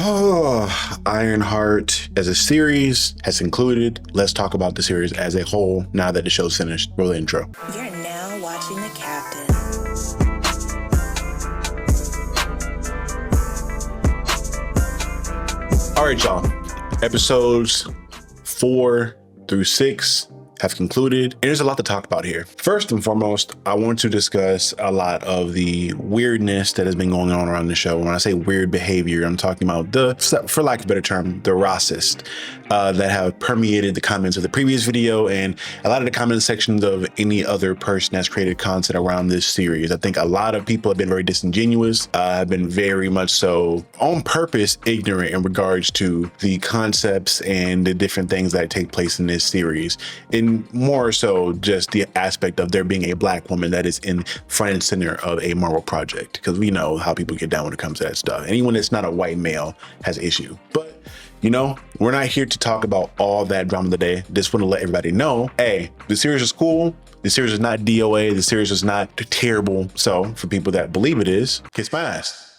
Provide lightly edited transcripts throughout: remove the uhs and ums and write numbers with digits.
Oh, Ironheart as a series has concluded. Let's talk about the series as a whole now that the show's finished. Roll the intro. You're now watching The Captain. All right, y'all. Episodes 4 through 6 have concluded, and there's a lot to talk about here. First and foremost, I want to discuss a lot of the weirdness that has been going on around the show. When I say weird behavior, I'm talking about for lack of a better term, the racist that have permeated the comments of the previous video and a lot of the comment sections of any other person that's created content around this series. I think a lot of people have been very disingenuous, have been very much so on purpose ignorant in regards to the concepts and the different things that take place in this series. And more so just the aspect of there being a Black woman that is in front and center of a Marvel project, because we know how people get down when it comes to that stuff. Anyone that's not a white male has an issue. But you know, we're not here to talk about all that drama today. Just want to let everybody know, hey, the series is cool. The series is not DOA. The series is not terrible. So for people that believe it is, kiss my ass.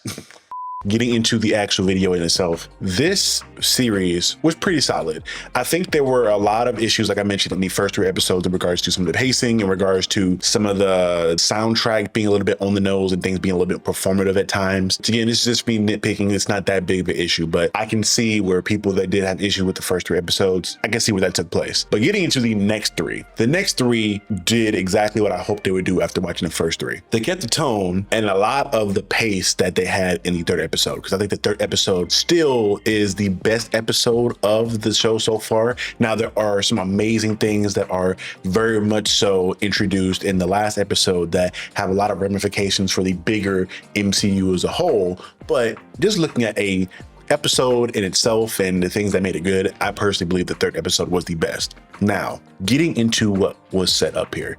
Getting into the actual video in itself, this series was pretty solid. I think there were a lot of issues, like I mentioned in the first 3 episodes, in regards to some of the pacing, in regards to some of the soundtrack being a little bit on the nose and things being a little bit performative at times. Again, this is just me nitpicking. It's not that big of an issue, but I can see where people that did have issue with the first 3 episodes, I can see where that took place. But getting into the next 3 did exactly what I hoped they would do after watching the first 3. They kept the tone and a lot of the pace that they had in the 3rd episode, because I think the 3rd episode still is the best episode of the show so far. Now, there are some amazing things that are very much so introduced in the last episode that have a lot of ramifications for the bigger MCU as a whole, but just looking at a episode in itself and the things that made it good, I personally believe the 3rd episode was the best. Now, getting into what was set up here.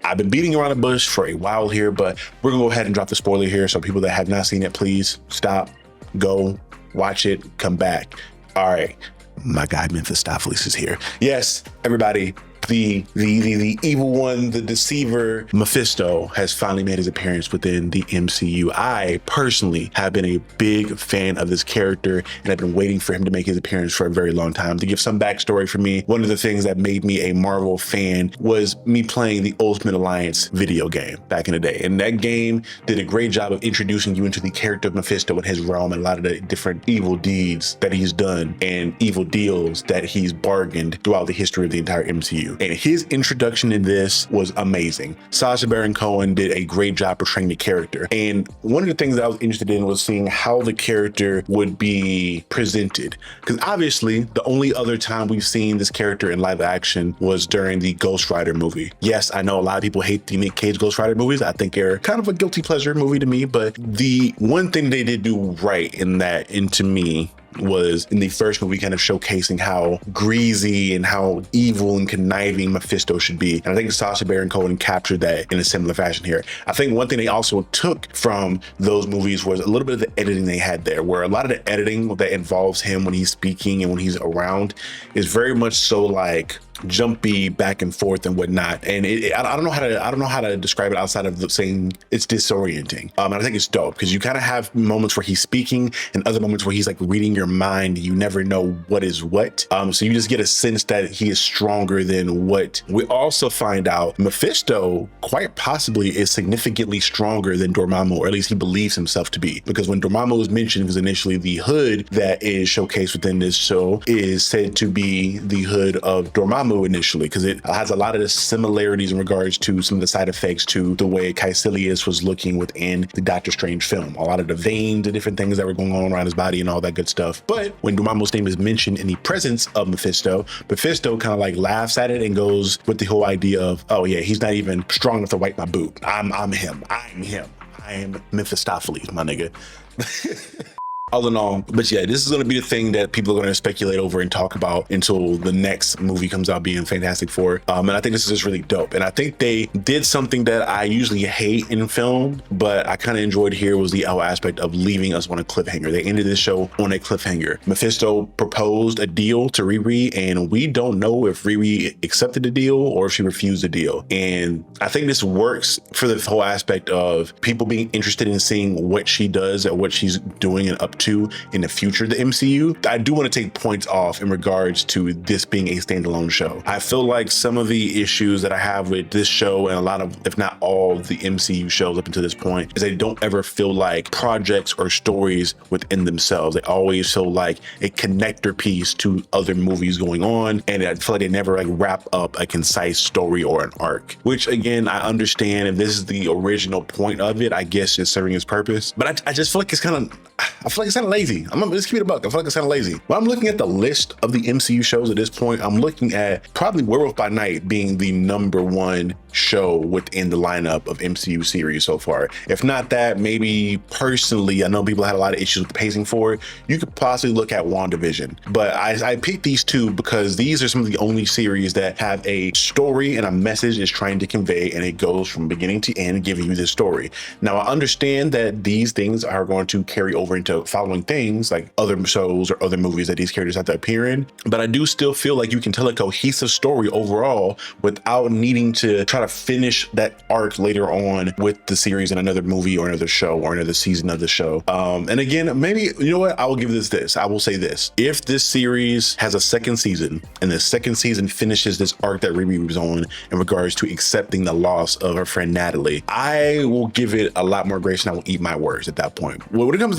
I've been beating around the bush for a while here, but we're gonna go ahead and drop the spoiler here. So people that have not seen it, please stop, go, watch it, come back. All right, my guy Mephistopheles is here. Yes, everybody, the evil one, the deceiver, Mephisto, has finally made his appearance within the MCU. I personally have been a big fan of this character, and I've been waiting for him to make his appearance for a very long time. To give some backstory for me, one of the things that made me a Marvel fan was me playing the Ultimate Alliance video game back in the day. And that game did a great job of introducing you into the character of Mephisto and his realm and a lot of the different evil deeds that he's done and evil deals that he's bargained throughout the history of the entire MCU. And his introduction in this was amazing. Sacha Baron Cohen did a great job portraying the character. And one of the things that I was interested in was seeing how the character would be presented. Because obviously, the only other time we've seen this character in live action was during the Ghost Rider movie. Yes, I know a lot of people hate the Nick Cage Ghost Rider movies. I think they're kind of a guilty pleasure movie to me. But the one thing they did do right in that, and to me, was in the first movie kind of showcasing how greasy and how evil and conniving Mephisto should be. And I think Sacha Baron Cohen captured that in a similar fashion here. I think one thing they also took from those movies was a little bit of the editing they had there, where a lot of the editing that involves him when he's speaking and when he's around is very much so like jumpy back and forth and whatnot. And I don't know how to describe it outside of saying it's disorienting. And I think it's dope because you kind of have moments where he's speaking and other moments where he's like reading your mind. You never know what is what. So you just get a sense that he is stronger than what. We also find out Mephisto quite possibly is significantly stronger than Dormammu, or at least he believes himself to be. Because when Dormammu was mentioned, because initially the hood that is showcased within this show is said to be the hood of Dormammu initially, because it has a lot of the similarities in regards to some of the side effects to the way Caecilius was looking within the Doctor Strange film. A lot of the veins, the different things that were going on around his body and all that good stuff. But when Dormammu's name is mentioned in the presence of Mephisto kind of like laughs at it and goes with the whole idea of, oh yeah, he's not even strong enough to wipe my boot. I'm him. I am Mephistopheles, my nigga. All in all, but yeah, this is going to be the thing that people are going to speculate over and talk about until the next movie comes out, being Fantastic Four. And I think this is just really dope. And I think they did something that I usually hate in film, but I kind of enjoyed here was the whole aspect of leaving us on a cliffhanger. They ended this show on a cliffhanger. Mephisto proposed a deal to Riri, and we don't know if Riri accepted the deal or if she refused the deal. And I think this works for the whole aspect of people being interested in seeing what she does and what she's doing and up up to in the future of the MCU, I do want to take points off in regards to this being a standalone show. I feel like some of the issues that I have with this show and a lot of, if not all, the MCU shows up until this point is they don't ever feel like projects or stories within themselves. They always feel like a connector piece to other movies going on, and I feel like they never like wrap up a concise story or an arc, which again, I understand if this is the original point of it, I guess it's serving its purpose, but I just feel like it's kind of lazy. Let's keep it a buck. I feel like it's kind of lazy. When I'm looking at the list of the MCU shows at this point, I'm looking at probably Werewolf by Night being the #1 show within the lineup of MCU series so far. If not that, maybe personally, I know people had a lot of issues with the pacing for it. You could possibly look at WandaVision, but I picked these two because these are some of the only series that have a story and a message it's trying to convey, and it goes from beginning to end, giving you this story. Now, I understand that these things are going to carry over into following things like other shows or other movies that these characters have to appear in, but I do still feel like you can tell a cohesive story overall without needing to try to finish that arc later on with the series in another movie or another show or another season of the show. And again, maybe, you know what, I will give this. I will say this. If this series has a second season and the second season finishes this arc that Riri was on in regards to accepting the loss of her friend Natalie, I will give it a lot more grace and I will eat my words at that point. When it comes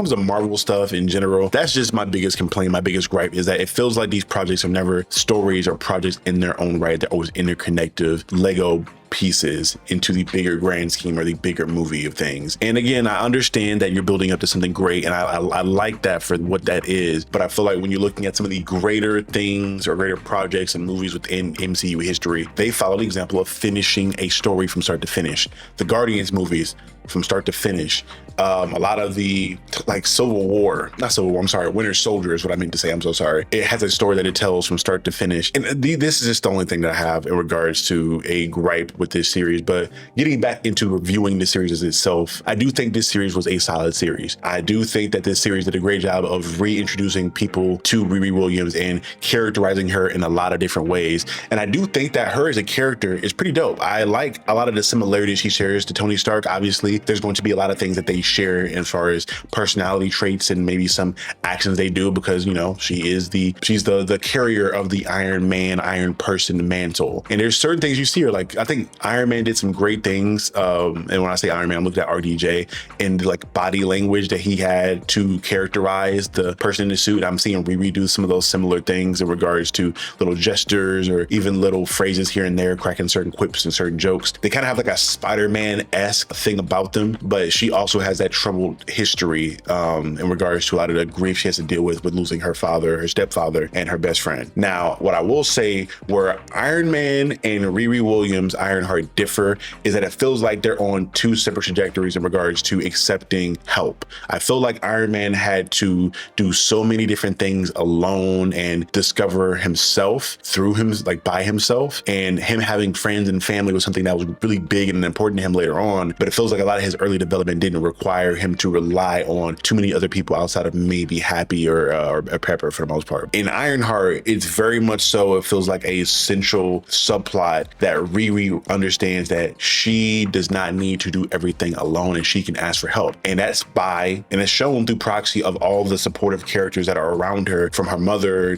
to Marvel stuff in general, that's just my biggest complaint, my biggest gripe is that it feels like these projects are never stories or projects in their own right. They're always interconnected Lego pieces into the bigger grand scheme or the bigger movie of things. And again, I understand that you're building up to something great, and I like that for what that is, but I feel like when you're looking at some of the greater things or greater projects and movies within MCU history, they follow the example of finishing a story from start to finish. The Guardians movies, from start to finish. A lot of the like Winter Soldier is what I meant to say. I'm so sorry. It has a story that it tells from start to finish. And this is just the only thing that I have in regards to a gripe with this series. But getting back into reviewing the series as itself, I do think this series was a solid series. I do think that this series did a great job of reintroducing people to Riri Williams and characterizing her in a lot of different ways. And I do think that her as a character is pretty dope. I like a lot of the similarities she shares to Tony Stark. Obviously, there's going to be a lot of things that they share as far as personality traits and maybe some actions they do because, you know, she's the carrier of the Iron Man, Iron Person mantle. And there's certain things you see her, like I think Iron Man did some great things. And when I say Iron Man, I'm looking at RDJ and the like body language that he had to characterize the person in the suit. I'm seeing Riri do some of those similar things in regards to little gestures or even little phrases here and there, cracking certain quips and certain jokes. They kind of have like a Spider-Man-esque thing about them, but she also has that troubled history in regards to a lot of the grief she has to deal with losing her father, her stepfather, and her best friend. Now, what I will say where Iron Man and Riri Williams, Ironheart, differ is that it feels like they're on two separate trajectories in regards to accepting help. I feel like Iron Man had to do so many different things alone and discover himself through him, like by himself, and him having friends and family was something that was really big and important to him later on, but it feels like a lot of his early development didn't require him to rely on too many other people outside of maybe Happy or Pepper for the most part. In Ironheart, it's very much so, it feels like a central subplot that Riri understands that she does not need to do everything alone and she can ask for help. And that's it's shown through proxy of all the supportive characters that are around her, from her mother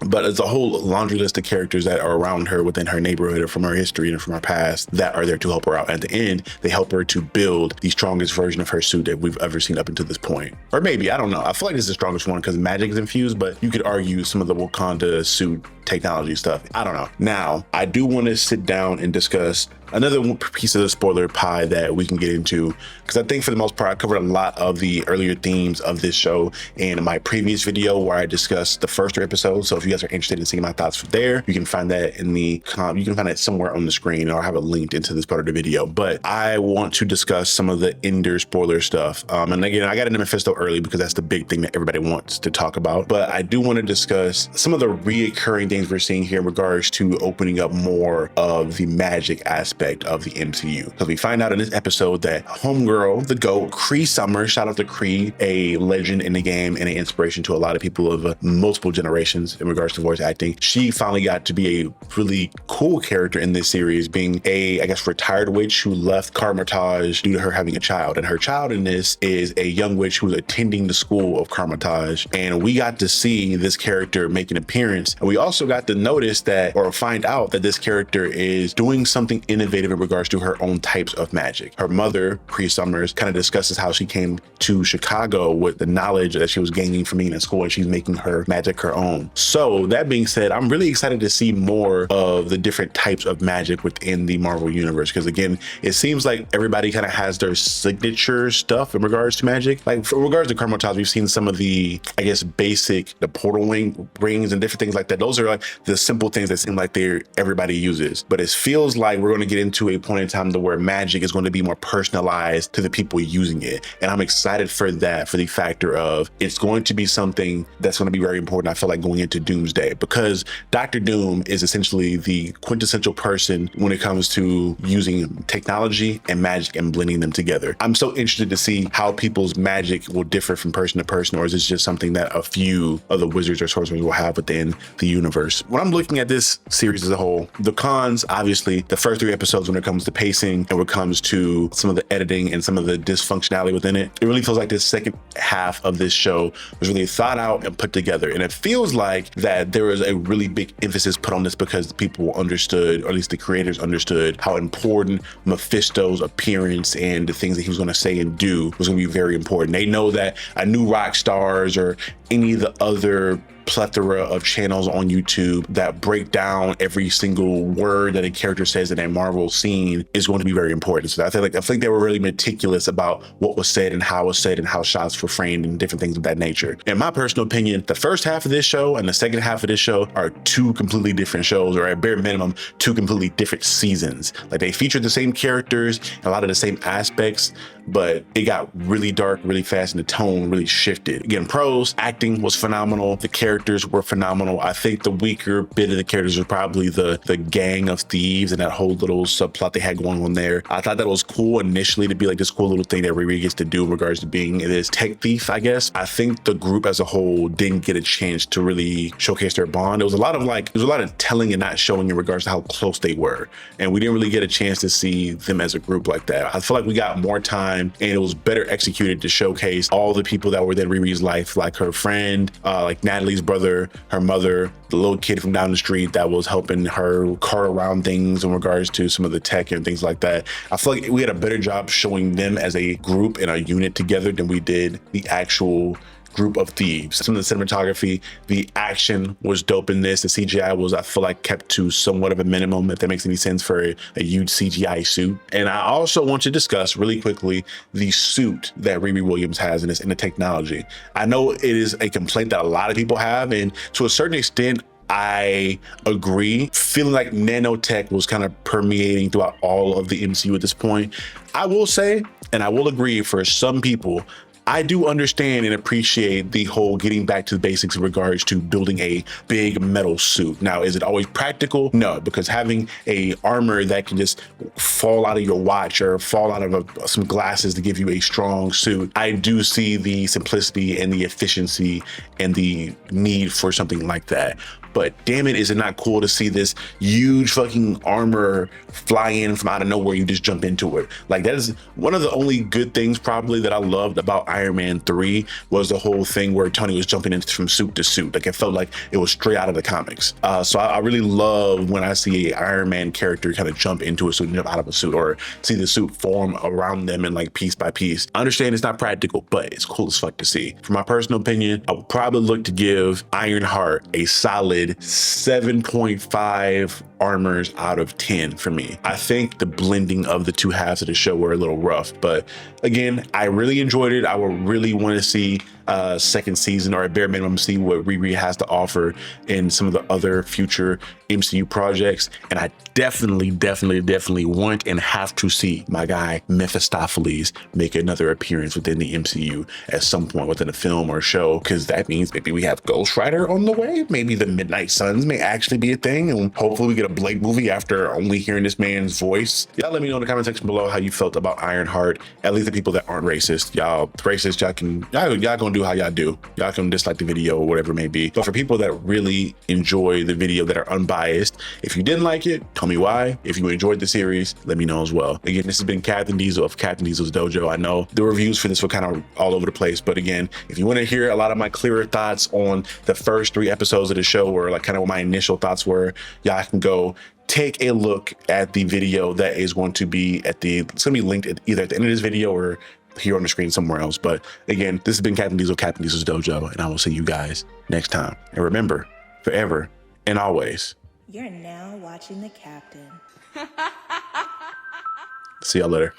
but it's a whole laundry list of characters that are around her within her neighborhood or from her history and from her past that are there to help her out. At the end, they help her to build the strongest version of her suit that we've ever seen up until this point. Or maybe, I don't know. I feel like this is the strongest one because magic is infused, but you could argue some of the Wakanda suit technology stuff. I don't know. Now, I do want to sit down and discuss another piece of the spoiler pie that we can get into, because I think for the most part I covered a lot of the earlier themes of this show in my previous video where I discussed the first 3 episodes. So if you guys are interested in seeing my thoughts from there, you can find that you can find it somewhere on the screen, or I'll have it linked into this part of the video. But I want to discuss some of the Ender spoiler stuff. And again, I got into Mephisto early because that's the big thing that everybody wants to talk about. But I do want to discuss some of the reoccurring things we're seeing here in regards to opening up more of the magic aspect aspect of the MCU. Because we find out in this episode that homegirl, the GOAT, Cree Summers, shout out to Cree, a legend in the game and an inspiration to a lot of people of multiple generations in regards to voice acting. She finally got to be a really cool character in this series, being a, I guess, retired witch who left Carmitage due to her having a child. And her child in this is a young witch who's attending the school of Carmitage. And we got to see this character make an appearance. And we also got to notice that, or find out that this character is doing something innovative in regards to her own types of magic. Her mother, Cree Summers, kind of discusses how she came to Chicago with the knowledge that she was gaining from being in school, and she's making her magic her own. So that being said, I'm really excited to see more of the different types of magic within the Marvel universe, because again, it seems like everybody kind of has their signature stuff in regards to magic. Like for regards to Carmitage, we've seen some of the, I guess, basic, the portal wing rings and different things like that. Those are like the simple things that seem like everybody uses. But it feels like we're going to get into a point in time where magic is going to be more personalized to the people using it. And I'm excited for that, for the factor of it's going to be something that's going to be very important, I feel like, going into Doomsday, because Dr. Doom is essentially the quintessential person when it comes to using technology and magic and blending them together. I'm so interested to see how people's magic will differ from person to person, or is this just something that a few of the wizards or sorcerers will have within the universe? When I'm looking at this series as a whole, the cons, obviously, the first 3 episodes when it comes to pacing and when it comes to some of the editing and some of the dysfunctionality within it, it really feels like this second half of this show was really thought out and put together. And it feels like that there was a really big emphasis put on this because people understood, or at least the creators understood, how important Mephisto's appearance and the things that he was going to say and do was going to be very important. They know that a new rock stars or any of the other plethora of channels on YouTube that break down every single word that a character says in a Marvel scene is going to be very important. So I think they were really meticulous about what was said and how it was said and how shots were framed and different things of that nature. In my personal opinion, the first half of this show and the second half of this show are 2 completely different shows, or at bare minimum, 2 completely different seasons. Like, they featured the same characters and a lot of the same aspects, but it got really dark really fast and the tone really shifted. Again, pros, acting was phenomenal. The characters were phenomenal. I think the weaker bit of the characters was probably the gang of thieves and that whole little subplot they had going on there. I thought that was cool initially, to be like this cool little thing that Riri gets to do in regards to being this tech thief, I guess. I think the group as a whole didn't get a chance to really showcase their bond. There was a lot of telling and not showing in regards to how close they were. And we didn't really get a chance to see them as a group like that. I feel like we got more time and it was better executed to showcase all the people that were in Riri's life, like her friend, like Natalie's brother, her mother, the little kid from down the street that was helping her cart around things in regards to some of the tech and things like that. I feel like we had a better job showing them as a group and a unit together than we did the actual group of thieves. Some of the cinematography, the action was dope in this. The CGI was, I feel like, kept to somewhat of a minimum, if that makes any sense, for a huge CGI suit. And I also want to discuss really quickly the suit that Riri Williams has in this, and the technology. I know it is a complaint that a lot of people have, and to a certain extent, I agree. Feeling like nanotech was kind of permeating throughout all of the MCU at this point. I will say, and I will agree, for some people, I do understand and appreciate the whole getting back to the basics in regards to building a big metal suit. Now, is it always practical? No, because having a armor that can just fall out of your watch or fall out of some glasses to give you a strong suit, I do see the simplicity and the efficiency and the need for something like that. But damn it, is it not cool to see this huge fucking armor fly in from out of nowhere? You just jump into it. Like, that is one of the only good things probably that I loved about Iron Man 3 was the whole thing where Tony was jumping in from suit to suit. Like, it felt like it was straight out of the comics. So I really love when I see an Iron Man character kind of jump into a suit and jump out of a suit, or see the suit form around them and like piece by piece. I understand it's not practical, but it's cool as fuck to see. For my personal opinion, I would probably look to give Ironheart a solid 7.5 armors out of 10 for me. I think the blending of the 2 halves of the show were a little rough, but again, I really enjoyed it. I would really want to see a second season, or at bare minimum see what Riri has to offer in some of the other future MCU projects. And I definitely want and have to see my guy Mephistopheles make another appearance within the MCU at some point within a film or a show, because that means maybe we have Ghost Rider on the way. Maybe the Midnight Suns may actually be a thing, and hopefully we get a Blake movie after only hearing this man's voice? Y'all let me know in the comment section below how you felt about Ironheart. At least the people that aren't racist. Y'all racist, y'all gonna do how y'all do. Y'all can dislike the video or whatever it may be. But for people that really enjoy the video, that are unbiased, if you didn't like it, tell me why. If you enjoyed the series, let me know as well. Again, this has been Captain Diesel of Captain Diesel's Dojo. I know the reviews for this were kind of all over the place, but again, if you want to hear a lot of my clearer thoughts on the first 3 episodes of the show, or like kind of what my initial thoughts were, y'all can go take a look at the video that is going to be it's going to be linked either at the end of this video or here on the screen somewhere else. But again, this has been Captain Diesel, Captain Diesel's Dojo, and I will see you guys next time. And remember, forever and always, You're now watching the captain. see y'all later.